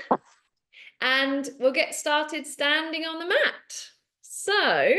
guys. And we'll get started standing on the mat. So,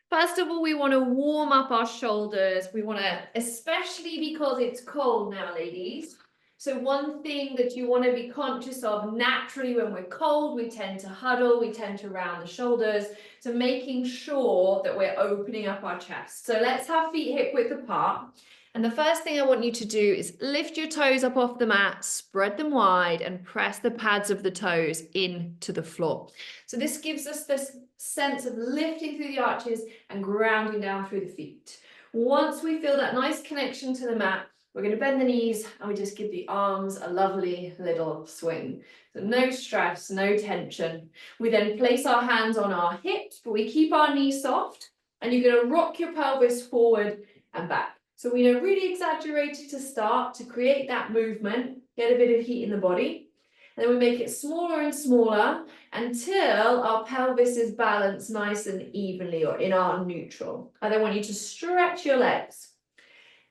first of all, we want to warm up our shoulders. We want to, especially because it's cold now, ladies. So one thing that you want to be conscious of, naturally when we're cold, we tend to huddle, we tend to round the shoulders. So making sure that we're opening up our chest. So let's have feet hip width apart. And the first thing I want you to do is lift your toes up off the mat, spread them wide, and press the pads of the toes into the floor. So this gives us this sense of lifting through the arches and grounding down through the feet. Once we feel that nice connection to the mat, we're going to bend the knees and we just give the arms a lovely little swing. So no stress, no tension. We then place our hands on our hips, but we keep our knees soft, and you're going to rock your pelvis forward and back. So we know really exaggerated to start to create that movement, get a bit of heat in the body. And then we make it smaller and smaller until our pelvis is balanced nice and evenly or in our neutral. I then want you to stretch your legs.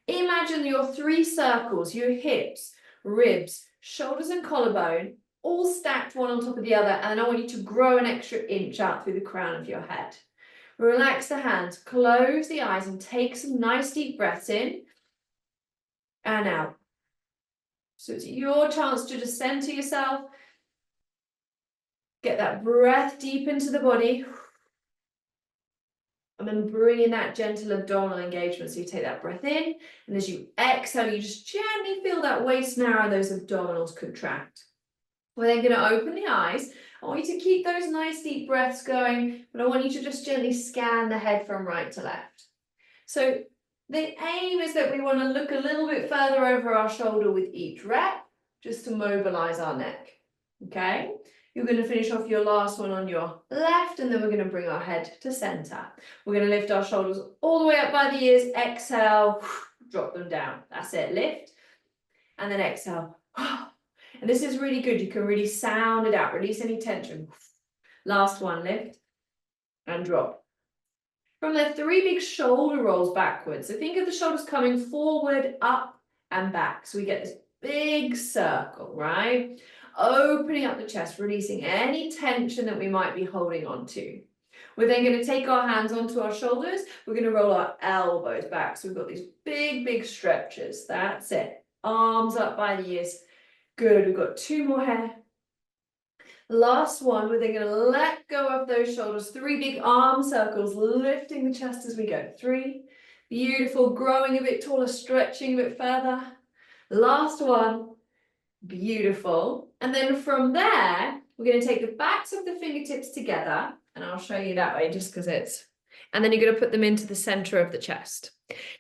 Imagine your 3 circles, your hips, ribs, shoulders and collarbone, all stacked one on top of the other. And then I want you to grow an extra inch out through the crown of your head. Relax the hands, close the eyes and take some nice deep breaths in and out. So it's your chance to just center yourself. Get that breath deep into the body. And then bring in that gentle abdominal engagement. So you take that breath in, and as you exhale, you just gently feel that waist narrow, those abdominals contract. We're then going to open the eyes. I want you to keep those nice deep breaths going, but I want you to just gently scan the head from right to left. So the aim is that we want to look a little bit further over our shoulder with each rep, just to mobilize our neck. Okay? You're going to finish off your last one on your left, and then we're going to bring our head to center. We're going to lift our shoulders all the way up by the ears. Exhale, drop them down. That's it. Lift, and then exhale. And this is really good. You can really sound it out. Release any tension. Last one, lift and drop. From there, 3 big shoulder rolls backwards. So think of the shoulders coming forward, up, and back. So we get this big circle, right? Opening up the chest, releasing any tension that we might be holding on to. We're then going to take our hands onto our shoulders. We're going to roll our elbows back. So we've got these big, big stretches. That's it. Arms up by the ears. Good. We've got 2 more here. Last one, we're then going to let go of those shoulders. 3 big arm circles, lifting the chest as we go. 3. Beautiful. Growing a bit taller, stretching a bit further. Last one. Beautiful. And then from there, we're going to take the backs of the fingertips together, and I'll show you that way just because it's, and then you're going to put them into the center of the chest.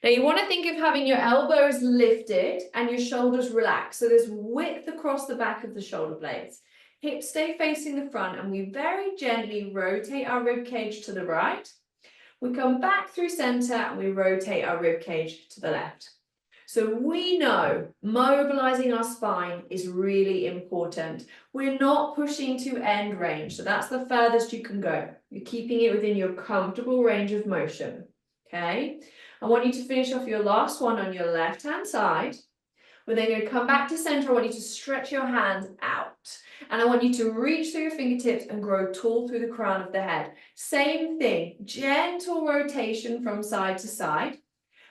Now you want to think of having your elbows lifted and your shoulders relaxed. So there's width across the back of the shoulder blades. Hips stay facing the front, and we very gently rotate our rib cage to the right. We come back through center and we rotate our rib cage to the left. So we know mobilizing our spine is really important. We're not pushing to end range. So that's the furthest you can go. You're keeping it within your comfortable range of motion. Okay. I want you to finish off your last one on your left-hand side. We're then going to come back to center. I want you to stretch your hands out. And I want you to reach through your fingertips and grow tall through the crown of the head. Same thing, gentle rotation from side to side.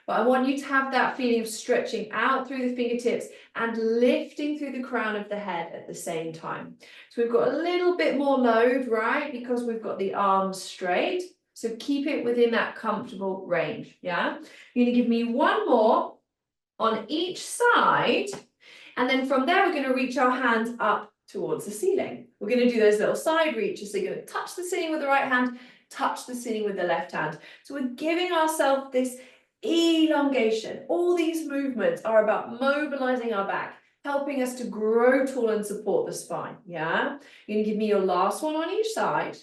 But I want you to have that feeling of stretching out through the fingertips and lifting through the crown of the head at the same time. So we've got a little bit more load, right? Because we've got the arms straight. So keep it within that comfortable range, yeah? You're going to give me 1 more on each side. And then from there, we're going to reach our hands up towards the ceiling. We're going to do those little side reaches. So you're going to touch the ceiling with the right hand, touch the ceiling with the left hand. So we're giving ourselves this elongation. All these movements are about mobilizing our back, helping us to grow tall and support the spine. Yeah, you're going to give me your last one on each side.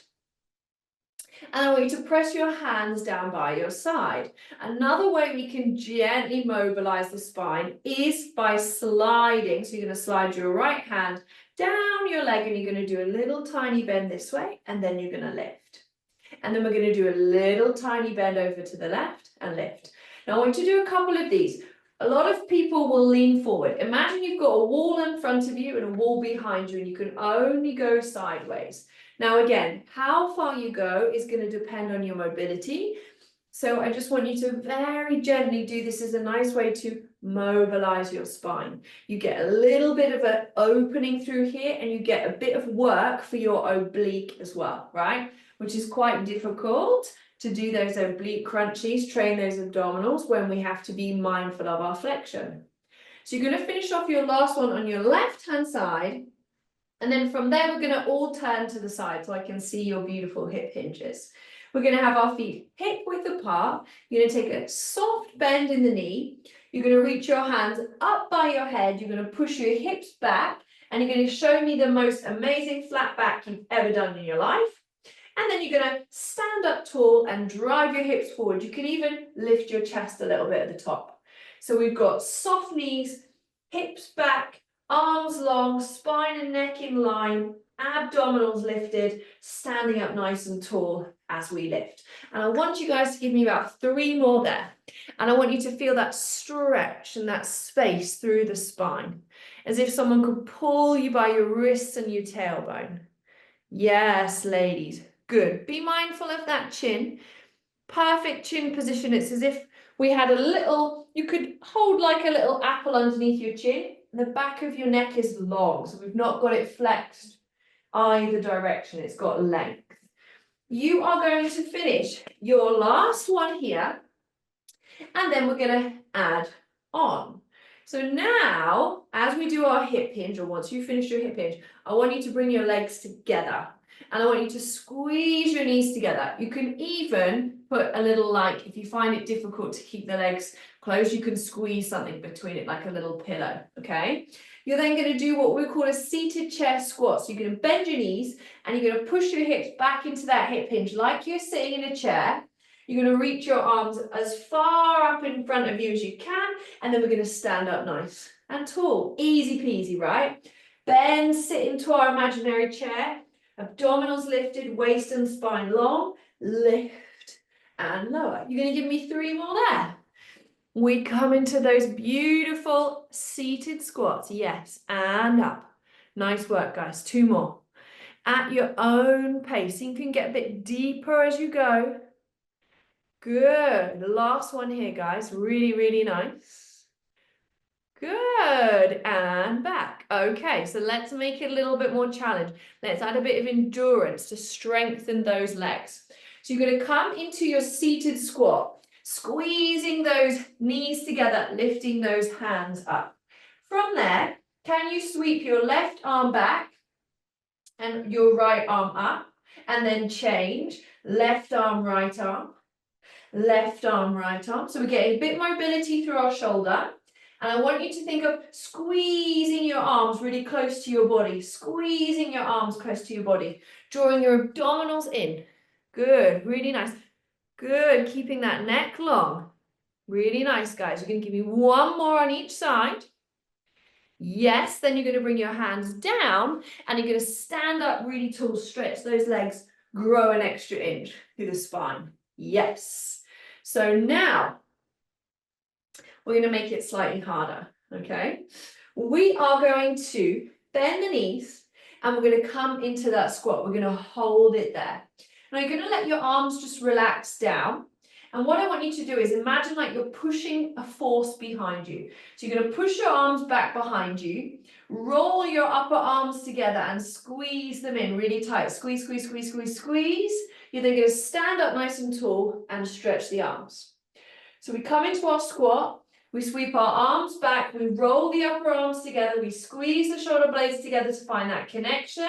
And I want you to press your hands down by your side. Another way we can gently mobilize the spine is by sliding. So you're going to slide your right hand down your leg, and you're going to do a little tiny bend this way, and then you're going to lift. And then we're going to do a little tiny bend over to the left and lift. Now I want you to do a couple of these. A lot of people will lean forward. Imagine you've got a wall in front of you and a wall behind you, and you can only go sideways. Now, again, how far you go is going to depend on your mobility. So I just want you to very gently do this as a nice way to mobilize your spine. You get a little bit of an opening through here, and you get a bit of work for your oblique as well, right? Which is quite difficult to do those oblique crunchies, train those abdominals when we have to be mindful of our flexion. So you're going to finish off your last one on your left-hand side. And then from there, we're going to all turn to the side so I can see your beautiful hip hinges. We're going to have our feet hip width apart. You're going to take a soft bend in the knee. You're going to reach your hands up by your head. You're going to push your hips back. And you're going to show me the most amazing flat back you've ever done in your life. And then you're going to stand up tall and drive your hips forward. You can even lift your chest a little bit at the top. So we've got soft knees, hips back, arms long, spine and neck in line, abdominals lifted, standing up nice and tall as we lift. And I want you guys to give me about 3 more there. And I want you to feel that stretch and that space through the spine, as if someone could pull you by your wrists and your tailbone. Yes, ladies. Good. Be mindful of that chin. Perfect chin position. It's as if we had a little, you could hold like a little apple underneath your chin. The back of your neck is long, so we've not got it flexed either direction. It's got length. You are going to finish your last one here, and then we're going to add on. So now, as we do our hip hinge, or once you finish your hip hinge, I want you to bring your legs together. And I want you to squeeze your knees together. You can even put a little, like, if you find it difficult to keep the legs closed, you can squeeze something between it, like a little pillow, okay? You're then going to do what we call a seated chair squat. So you're going to bend your knees, and you're going to push your hips back into that hip hinge like you're sitting in a chair. You're going to reach your arms as far up in front of you as you can, and then we're going to stand up nice and tall. Easy peasy, right? Then sit into our imaginary chair. Abdominals lifted, waist and spine long, lift and lower. You're going to give me 3 more there. We come into those beautiful seated squats. Yes, and up. Nice work, guys. 2 more. At your own pace. You can get a bit deeper as you go. Good. The last one here, guys. Really, really nice. Good, and back. Okay, so let's make it a little bit more challenge. Let's add a bit of endurance to strengthen those legs. So you're going to come into your seated squat, squeezing those knees together, lifting those hands up. From there, can you sweep your left arm back and your right arm up, and then change left arm, right arm, left arm, right arm. So we're getting a bit of mobility through our shoulder. And I want you to think of squeezing your arms really close to your body, squeezing your arms close to your body, drawing your abdominals in. Good, really nice. Good, keeping that neck long. Really nice, guys. You're going to give me 1 more on each side. Yes, then you're going to bring your hands down, and you're going to stand up really tall, stretch those legs, grow an extra inch through the spine. Yes. So now, we're going to make it slightly harder, okay? We are going to bend the knees, and we're going to come into that squat. We're going to hold it there. Now you're going to let your arms just relax down. And what I want you to do is imagine like you're pushing a force behind you. So you're going to push your arms back behind you, roll your upper arms together and squeeze them in really tight. Squeeze, squeeze, squeeze, squeeze, squeeze. You're then going to stand up nice and tall and stretch the arms. So we come into our squat. We sweep our arms back, we roll the upper arms together, we squeeze the shoulder blades together to find that connection.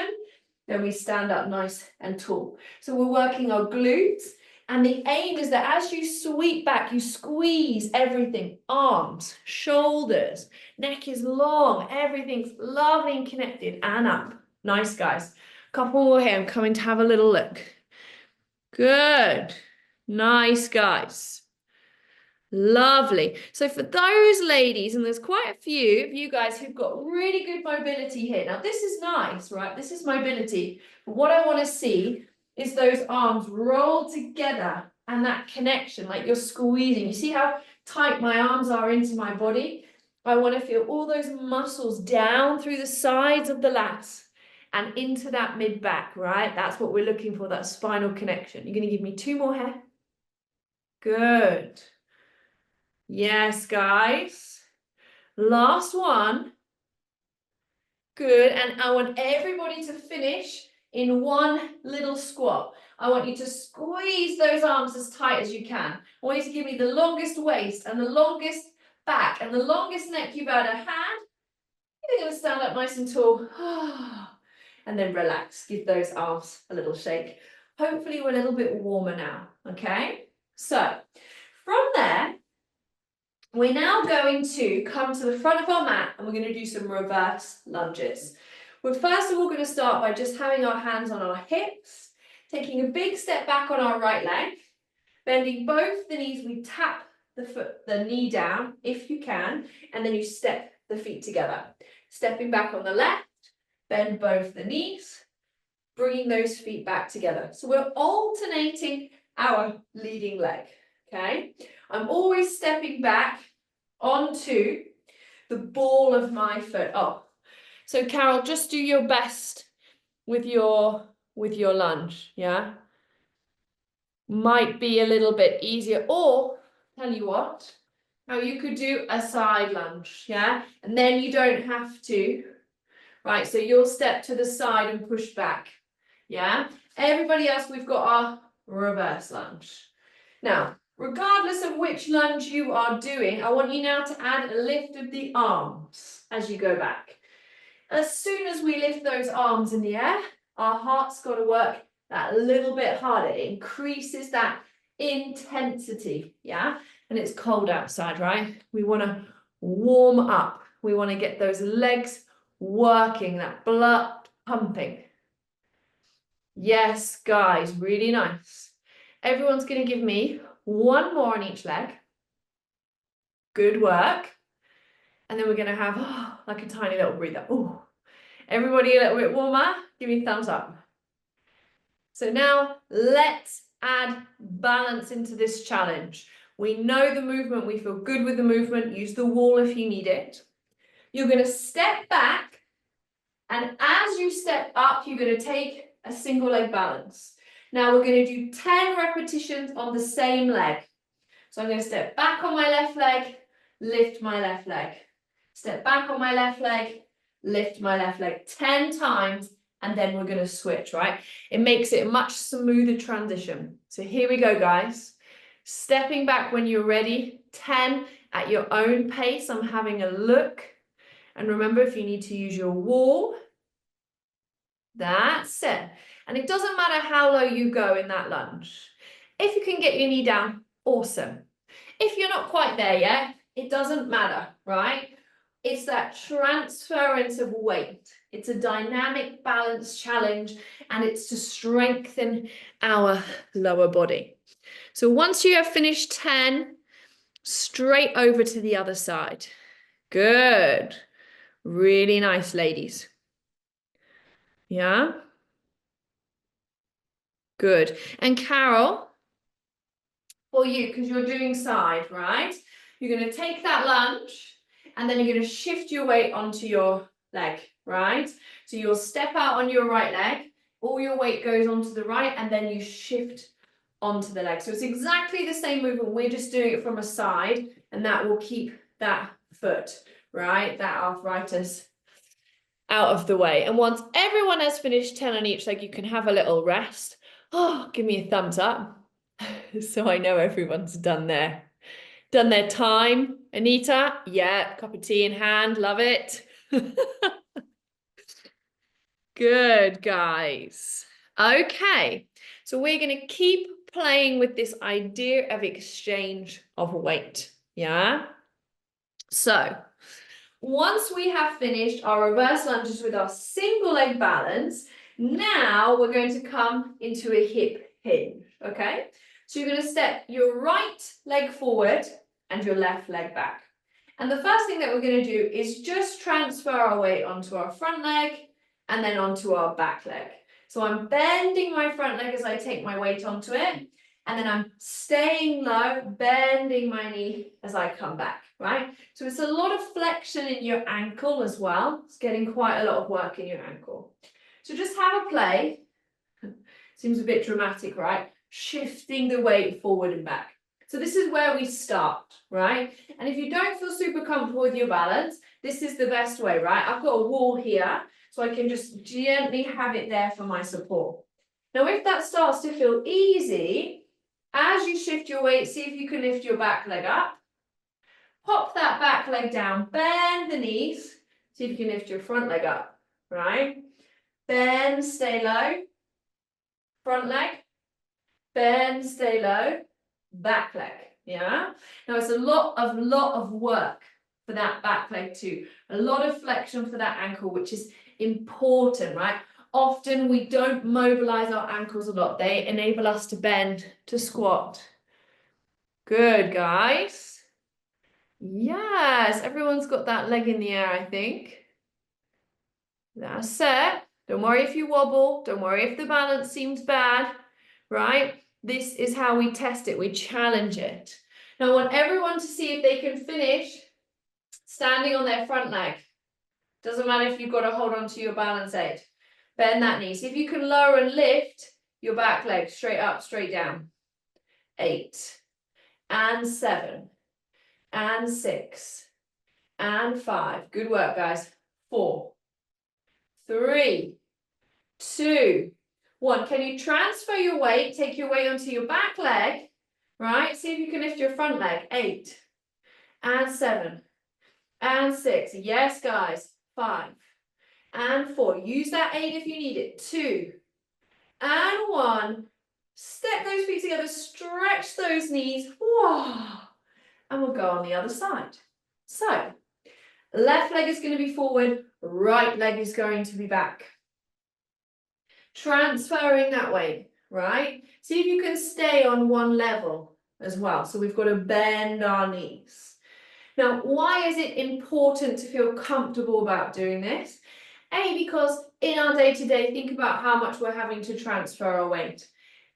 Then we stand up nice and tall. So we're working our glutes, and the aim is that as you sweep back, you squeeze everything, arms, shoulders, neck is long, everything's lovely and connected, and up. Nice, guys. Couple more here, I'm coming to have a little look. Good. Nice, guys. Lovely. So for those ladies, and there's quite a few of you guys who've got really good mobility here. Now this is nice, right? This is mobility. But what I want to see is those arms rolled together and that connection, like you're squeezing. You see how tight my arms are into my body. I want to feel all those muscles down through the sides of the lats and into that mid back, right? That's what we're looking for, that spinal connection. You're going to give me 2 more here. Good. Yes, guys. Last one. Good. And I want everybody to finish in one little squat. I want you to squeeze those arms as tight as you can. I want you to give me the longest waist and the longest back and the longest neck you've ever had. You're going to stand up nice and tall. And then relax. Give those arms a little shake. Hopefully we're a little bit warmer now. Okay? So from there, we're now going to come to the front of our mat and we're going to do some reverse lunges. We're first of all going to start by just having our hands on our hips, taking a big step back on our right leg, bending both the knees. We tap the knee down if you can, and then you step the feet together. Stepping back on the left, bend both the knees, bringing those feet back together. So we're alternating our leading leg, okay? I'm always stepping back onto the ball of my foot. Oh, so Carol, just do your best with your lunge, yeah? Might be a little bit easier, or tell you what, now you could do a side lunge, yeah? And then you don't have to, right? So you'll step to the side and push back, yeah? Everybody else, we've got our reverse lunge. Now, regardless of which lunge you are doing, I want you now to add a lift of the arms as you go back. As soon as we lift those arms in the air, our heart's got to work that little bit harder. It increases that intensity, yeah? And it's cold outside, right? We want to warm up. We want to get those legs working, that blood pumping. Yes, guys, really nice. Everyone's going to give me 1 more on each leg. Good work. And then we're going to have like a tiny little breather. Ooh. Everybody a little bit warmer. Give me a thumbs up. So now let's add balance into this challenge. We know the movement. We feel good with the movement. Use the wall if you need it. You're going to step back. And as you step up, you're going to take a single leg balance. Now we're going to do 10 repetitions on the same leg. So I'm going to step back on my left leg, lift my left leg. Step back on my left leg, lift my left leg 10 times, and then we're going to switch, right? It makes it a much smoother transition. So here we go, guys. Stepping back when you're ready, 10 at your own pace. I'm having a look. And remember, if you need to use your wall, that's it. And it doesn't matter how low you go in that lunge. If you can get your knee down, awesome. If you're not quite there yet, it doesn't matter, right? It's that transference of weight. It's a dynamic balance challenge, and it's to strengthen our lower body. So once you have finished 10, straight over to the other side. Good. Really nice, ladies. Yeah? Good. And Carol, for you, because you're doing side, right? You're going to take that lunge, and then you're going to shift your weight onto your leg, right? So you'll step out on your right leg, all your weight goes onto the right, and then you shift onto the leg. So it's exactly the same movement. We're just doing it from a side, and that will keep that foot, right? That arthritis out of the way. And once everyone has finished 10 on each leg, you can have a little rest. Oh, give me a thumbs up. So I know everyone's done their time. Anita, yeah, cup of tea in hand, love it. Good, guys. Okay, so we're going to keep playing with this idea of exchange of weight, yeah? So once we have finished our reverse lunges with our single leg balance, now we're going to come into a hip hinge, okay? So you're going to step your right leg forward and your left leg back. And the first thing that we're going to do is just transfer our weight onto our front leg and then onto our back leg. So I'm bending my front leg as I take my weight onto it. and then I'm staying low, bending my knee as I come back, right? So it's a lot of flexion in your ankle as well. It's getting quite a lot of work in your ankle. So just have a play. Seems a bit dramatic, right? Shifting the weight forward and back. So this is where we start, right? And if you don't feel super comfortable with your balance, this is the best way, right? I've got a wall here, so I can just gently have it there for my support. Now, if that starts to feel easy, as you shift your weight, see if you can lift your back leg up. Pop that back leg down, bend the knees, see if you can lift your front leg up, right? Bend, stay low. Front leg, bend, stay low. Back leg, yeah? Now it's a lot of work for that back leg too. A lot of flexion for that ankle, which is important, right? Often we don't mobilize our ankles a lot. They enable us to bend, to squat. Good, guys. Yes, everyone's got that leg in the air, I think. That's it. Don't worry if you wobble. Don't worry if the balance seems bad, right? This is how we test it. We challenge it. Now, I want everyone to see if they can finish standing on their front leg. Doesn't matter if you've got to hold on to your balance aid. Bend that knee. See if you can lower and lift your back leg straight up, straight down. 8 and 7 and 6 and 5. Good work, guys. 4, 3, 2, 1. Can you transfer your weight? Take your weight onto your back leg, right? See if you can lift your front leg. 8 and 7 and 6. Yes, guys. 5 and 4. Use that 8 if you need it. 2 and 1. Step those feet together. Stretch those knees. Whoa. And we'll go on the other side. So, left leg is going to be forward. Right leg is going to be back. Transferring that weight, right? See if you can stay on one level as well. So we've got to bend our knees. Now, why is it important to feel comfortable about doing this? Because in our day-to-day, think about how much we're having to transfer our weight.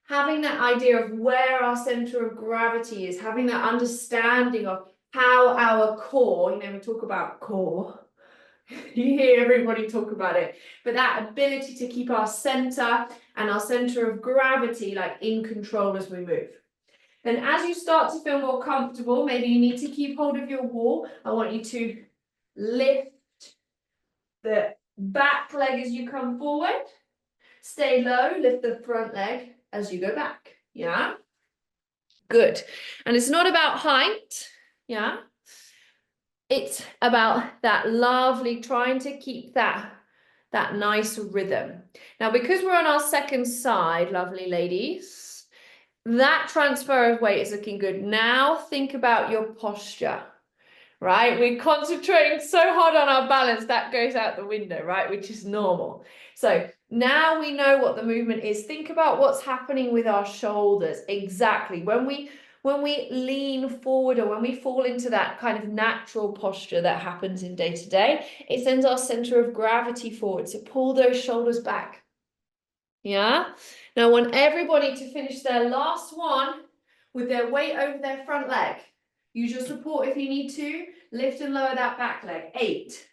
Having that idea of where our center of gravity is, having that understanding of how our core, we talk about core, you hear everybody talk about it, but that ability to keep our center and our center of gravity like in control as we move. Then as you start to feel more comfortable, maybe you need to keep hold of your wall. I want you to lift the back leg as you come forward. Stay low, lift the front leg as you go back. Yeah? Good. And it's not about height. Yeah? It's about that lovely, trying to keep that nice rhythm. Now, because we're on our second side, lovely ladies, that transfer of weight is looking good. Now think about your posture, right? We're concentrating so hard on our balance, that goes out the window, right? Which is normal. So now we know what the movement is. Think about what's happening with our shoulders. Exactly. When we lean forward or when we fall into that kind of natural posture that happens in day to day, it sends our center of gravity forward. So pull those shoulders back. Yeah. Now I want everybody to finish their last one with their weight over their front leg. Use your support if you need to. Lift and lower that back leg. 8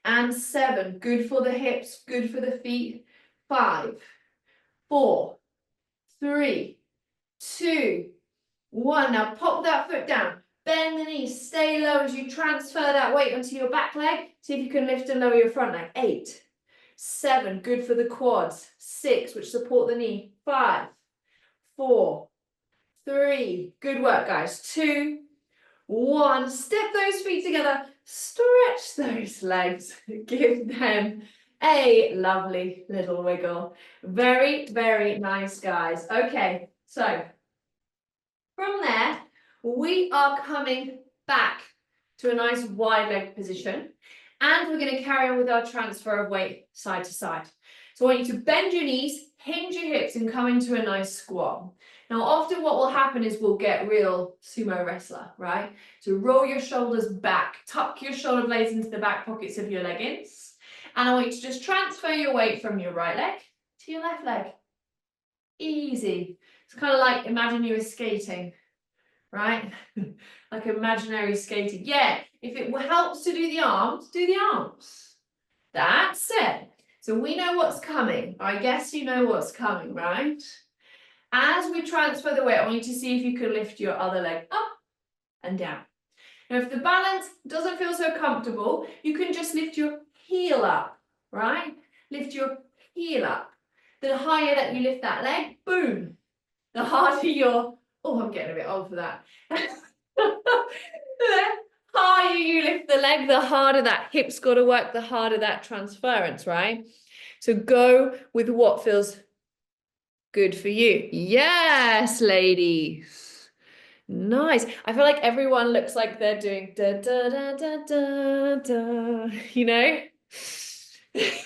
and 7. Good for the hips, good for the feet. 5, 4, 3, 2, 1. Now pop that foot down. Bend the knees. Stay low as you transfer that weight onto your back leg. See if you can lift and lower your front leg. 8, 7. Good for the quads. 6, which support the knee. 5, 4, 3. Good work, guys. 2, 1. Step those feet together. Stretch those legs. Give them a lovely little wiggle. Very, very nice, guys. Okay, so from there, we are coming back to a nice wide leg position, and we're going to carry on with our transfer of weight side to side. So I want you to bend your knees, hinge your hips, and come into a nice squat. Now, often what will happen is we'll get real sumo wrestler, right? So roll your shoulders back, tuck your shoulder blades into the back pockets of your leggings, and I want you to just transfer your weight from your right leg to your left leg. Easy. It's kind of like, imagine you were skating, right? Like imaginary skating. Yeah, if it helps to do the arms, do the arms. That's it. So we know what's coming. I guess you know what's coming, right? As we transfer the weight, I want you to see if you can lift your other leg up and down. Now, if the balance doesn't feel so comfortable, you can just lift your heel up, right? Lift your heel up. The higher that you lift that leg, boom. The harder your, oh, I'm getting a bit old for that. The higher you lift the leg, the harder that hip's got to work, the harder that transference, right? So go with what feels good for you. Yes, ladies. Nice. I feel like everyone looks like they're doing da da da da da da. You know?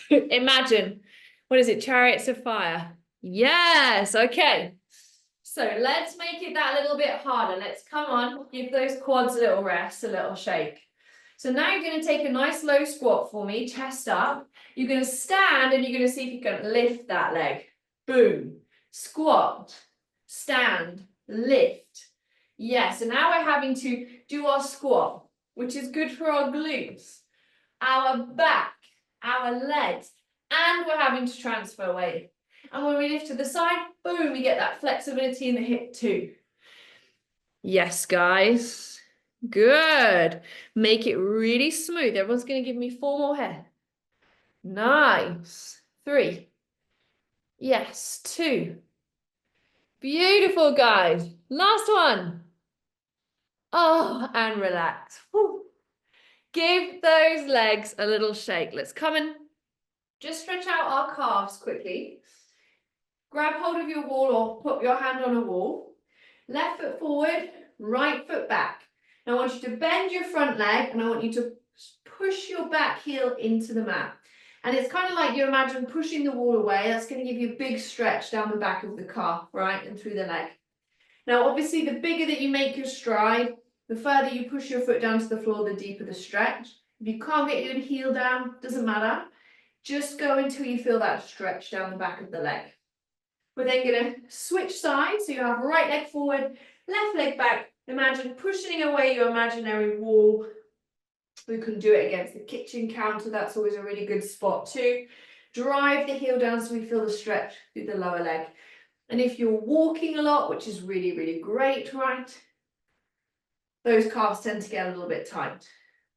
Imagine. What is it? Chariots of Fire. Yes. Okay. So let's make it that little bit harder. Let's come on, give those quads a little rest, a little shake. So now you're going to take a nice low squat for me, chest up. You're going to stand and you're going to see if you can lift that leg. Boom. Squat, stand, lift. Yes, and now we're having to do our squat, which is good for our glutes, our back, our legs, and we're having to transfer weight. And when we lift to the side, boom, we get that flexibility in the hip too. Yes, guys. Good. Make it really smooth. Everyone's going to give me 4 more here. Nice. 3. Yes, 2. Beautiful, guys. Last one. Oh, and relax. Whew. Give those legs a little shake. Let's come and just stretch out our calves quickly. Grab hold of your wall or put your hand on a wall. Left foot forward, right foot back. Now I want you to bend your front leg and I want you to push your back heel into the mat. And it's kind of like you imagine pushing the wall away. That's going to give you a big stretch down the back of the calf, right, and through the leg. Now, obviously, the bigger that you make your stride, the further you push your foot down to the floor, the deeper the stretch. If you can't get your heel down, doesn't matter. Just go until you feel that stretch down the back of the leg. We're then going to switch sides. So you have right leg forward, left leg back. Imagine pushing away your imaginary wall. We can do it against the kitchen counter. That's always a really good spot too. Drive the heel down so we feel the stretch through the lower leg. And if you're walking a lot, which is really, really great, right? Those calves tend to get a little bit tight,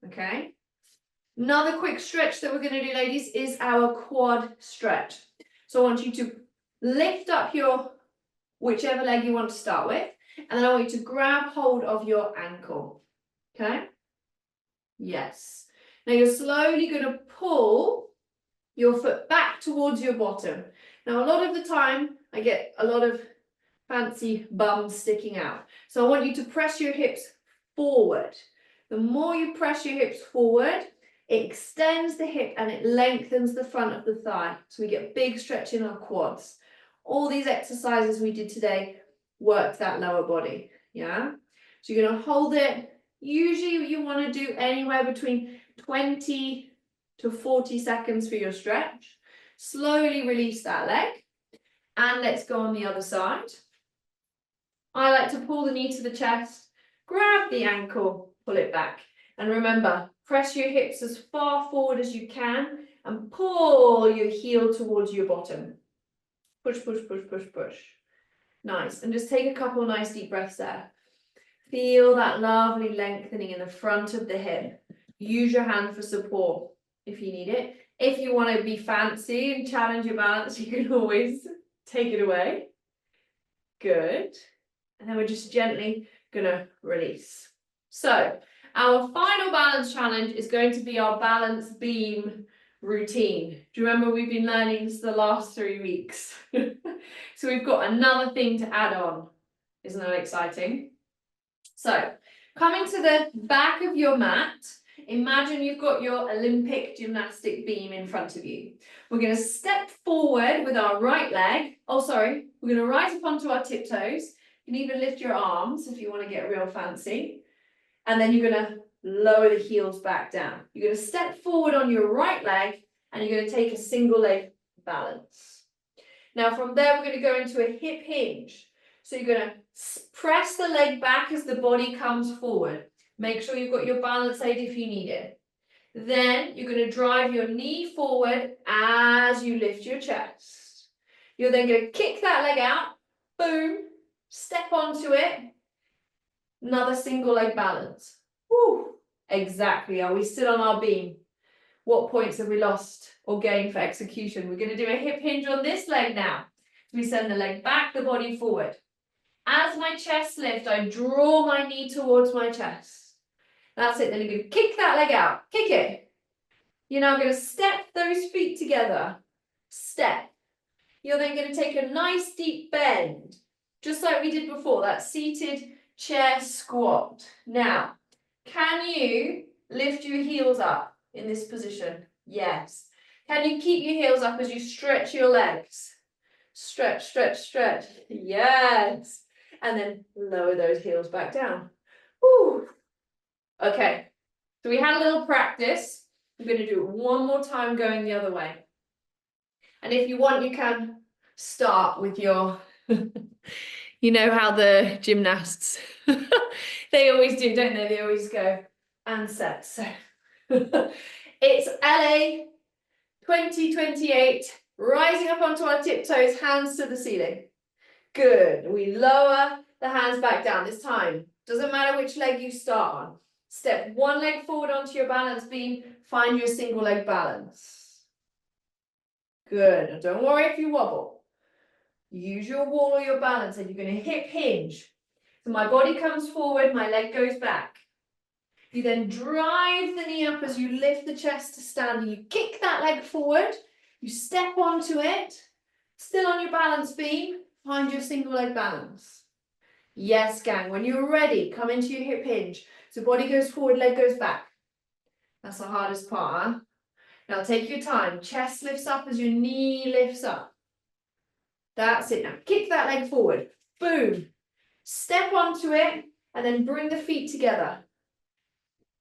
okay? Another quick stretch that we're going to do, ladies, is our quad stretch. So I want you to lift up your whichever leg you want to start with, and then I want you to grab hold of your ankle, okay? Yes. Now you're slowly going to pull your foot back towards your bottom. Now a lot of the time, I get a lot of fancy bums sticking out. So I want you to press your hips forward. The more you press your hips forward, it extends the hip and it lengthens the front of the thigh. So we get big stretch in our quads. All these exercises we did today work that lower body, yeah? So you're gonna hold it. Usually you wanna do anywhere between 20 to 40 seconds for your stretch. Slowly release that leg. And let's go on the other side. I like to pull the knee to the chest, grab the ankle, pull it back. And remember, press your hips as far forward as you can and pull your heel towards your bottom. Push, push, push, push, push. Nice. And just take a couple nice deep breaths there. Feel that lovely lengthening in the front of the hip. Use your hand for support if you need it. If you want to be fancy and challenge your balance, you can always take it away. Good. And then we're just gently going to release. So our final balance challenge is going to be our balance beam routine. Do you remember we've been learning this the last 3 weeks? So we've got another thing to add on. Isn't that exciting? So coming to the back of your mat, imagine you've got your Olympic gymnastic beam in front of you. We're going to step forward with our right leg. Oh, sorry. We're going to rise up onto our tiptoes. You can even lift your arms if you want to get real fancy. And then you're going to lower the heels back down. You're going to step forward on your right leg and you're going to take a single leg balance. Now from there, we're going to go into a hip hinge. So you're going to press the leg back as the body comes forward. Make sure you've got your balance aid if you need it. Then you're going to drive your knee forward as you lift your chest. You're then going to kick that leg out. Boom. Step onto it. Another single leg balance. Woo. Exactly. Are we still on our beam? What points have we lost or gained for execution? We're going to do a hip hinge on this leg now. We send the leg back, the body forward. As my chest lifts, I draw my knee towards my chest. That's it. Then you're going to kick that leg out. Kick it. You're now going to step those feet together. Step. You're then going to take a nice deep bend, just like we did before, that seated chair squat. Now, can you lift your heels up in this position? Yes. Can you keep your heels up as you stretch your legs? Stretch, stretch, stretch. Yes. And then lower those heels back down. Woo. Okay. So we had a little practice. I'm going to do it one more time going the other way. And if you want, you can start with your, you know how the gymnasts, they always do, don't they? They always go and set. So it's LA 2028, rising up onto our tiptoes, hands to the ceiling. Good. We lower the hands back down this time. Doesn't matter which leg you start on. Step one leg forward onto your balance beam. Find your single leg balance. Good. And don't worry if you wobble. Use your wall or your balance and you're going to hip hinge. So my body comes forward, my leg goes back. You then drive the knee up as you lift the chest to stand. You kick that leg forward. You step onto it. Still on your balance beam. Find your single leg balance. Yes, gang. When you're ready, come into your hip hinge. So body goes forward, leg goes back. That's the hardest part, huh? Now take your time. Chest lifts up as your knee lifts up. That's it. Now kick that leg forward. Boom. Step onto it and then bring the feet together.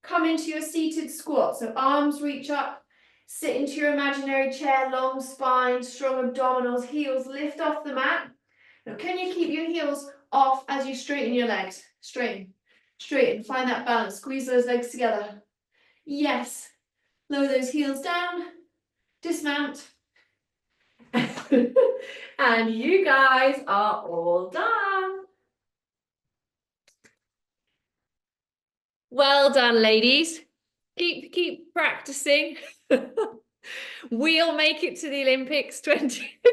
Come into your seated squat. So arms reach up. Sit into your imaginary chair. Long spine, strong abdominals. Heels lift off the mat. Now can you keep your heels off as you straighten your legs? Straighten. Straighten. Find that balance. Squeeze those legs together. Yes. Lower those heels down. Dismount. And you guys are all done. Well done, ladies. Keep practicing. We'll make it to the Olympics 20